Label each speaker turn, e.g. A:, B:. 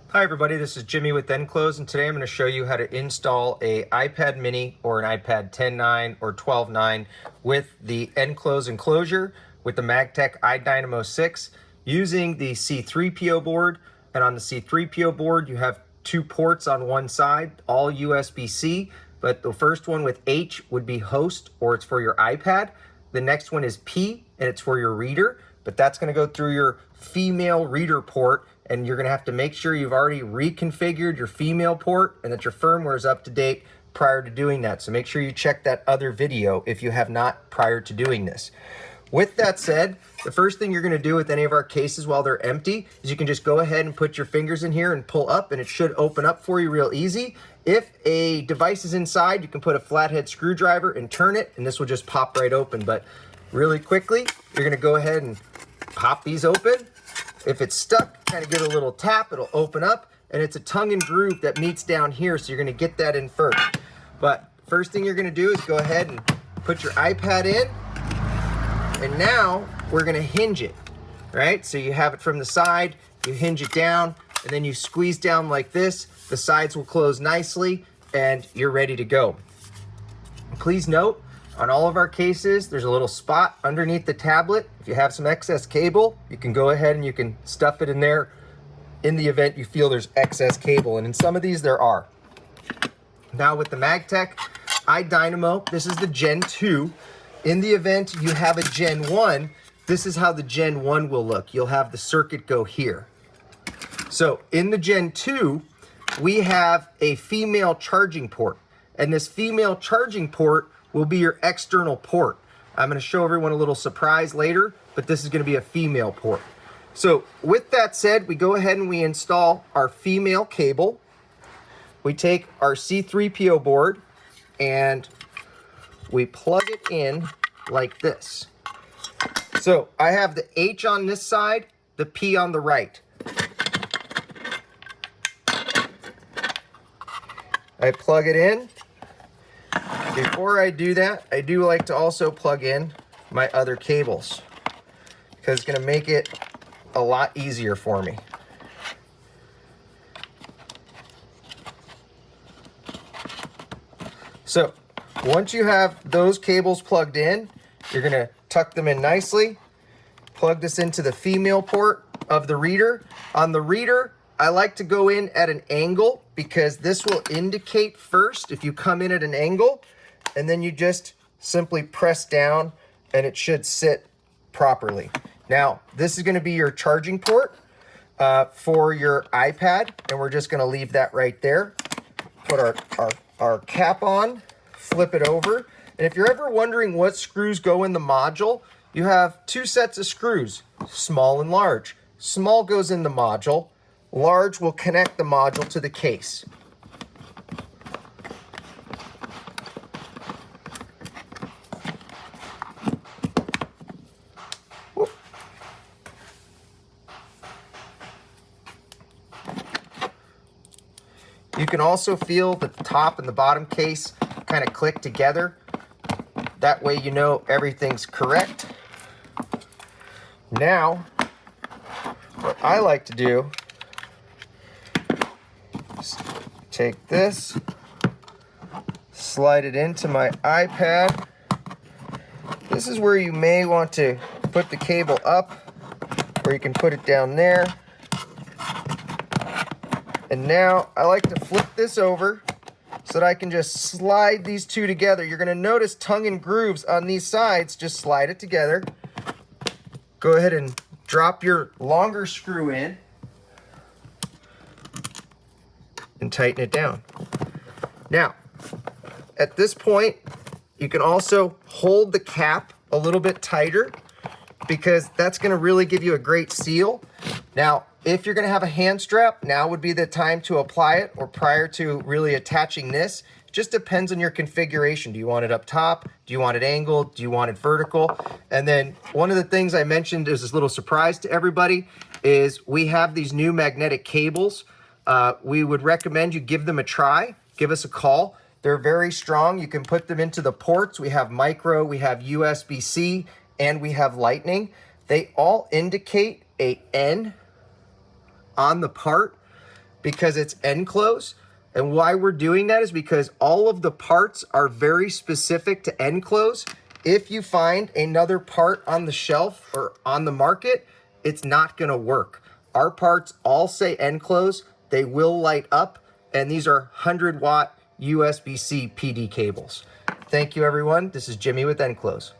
A: Hi everybody, this is Jimmy with nCLOSE, and today I'm going to show you how to install a iPad mini or an iPad 10.9 or 12.9 with the nCLOSE enclosure with the Magtek IDYNAMO6 using the C3PO board. And on the C3PO board you have two ports on one side, all USB-C, but the first one with H would be host, or it's for your iPad. The next one is P, and it's for your reader, but that's going to go through your female reader port, and you're going to have to make sure you've already reconfigured your female port and that your firmware is up to date prior to doing that. So make sure you check that other video if you have not prior to doing this. With that said, the first thing you're going to do with any of our cases while they're empty is you can just go ahead and put your fingers in here and pull up, and it should open up for you real easy. If a device is inside, you can put a flathead screwdriver and turn it, and this will just pop right open. But really quickly, you're going to go ahead and pop these open. If it's stuck, kind of give it a little tap, it'll open up, and it's a tongue and groove that meets down here, so you're going to get that in first. But first thing you're going to do is go ahead and put your iPad in, and now we're going to hinge it, right? So you have it from the side, you hinge it down, and then you squeeze down like this. The sides will close nicely, and you're ready to go. Please note, on all of our cases, there's a little spot underneath the tablet. If you have some excess cable, you can go ahead and you can stuff it in there in the event you feel there's excess cable. And in some of these, there are. Now with the Magtek iDynamo, this is the Gen 2. In the event you have a Gen 1, this is how the Gen 1 will look. You'll have the circuit go here. So in the Gen 2, we have a female charging port. And this female charging port will be your external port. I'm going to show everyone a little surprise later, but this is going to be a female port. So with that said, we go ahead and we install our female cable. We take our C3PO board and we plug it in like this. So I have the H on this side, the P on the right. I plug it in. Before I do that, I do like to also plug in my other cables because it's going to make it a lot easier for me. So once you have those cables plugged in, you're going to tuck them in nicely, plug this into the female port of the reader. On the reader, I like to go in at an angle because this will indicate first if you come in at an angle, and then you just simply press down and it should sit properly. Now, this is going to be your charging port for your iPad, and we're just going to leave that right there. Put our cap on, flip it over, and if you're ever wondering what screws go in the module, you have two sets of screws, small and large. Small goes in the module, large will connect the module to the case. You can also feel the top and the bottom case kind of click together. That way you know everything's correct. Now, what I like to do is take this, slide it into my iPad. This is where you may want to put the cable up, or you can put it down there. And now I like to flip this over so that I can just slide these two together. You're going to notice tongue and grooves on these sides. Just slide it together. Go ahead and drop your longer screw in and tighten it down. Now, at this point, you can also hold the cap a little bit tighter because that's going to really give you a great seal. Now, if you're going to have a hand strap, now would be the time to apply it, or prior to really attaching this. It just depends on your configuration. Do you want it up top? Do you want it angled? Do you want it vertical? And then one of the things I mentioned is this little surprise to everybody is we have these new magnetic cables. We would recommend you give them a try. Give us a call. They're very strong. You can put them into the ports. We have micro, we have USB-C, and we have lightning. They all indicate a N on the part because it's nCLOSE. And why we're doing that is because all of the parts are very specific to nCLOSE. If you find another part on the shelf or on the market, it's not gonna work. Our parts all say nCLOSE, they will light up, and these are 100-watt USB-C PD cables. Thank you, everyone. This is Jimmy with nCLOSE.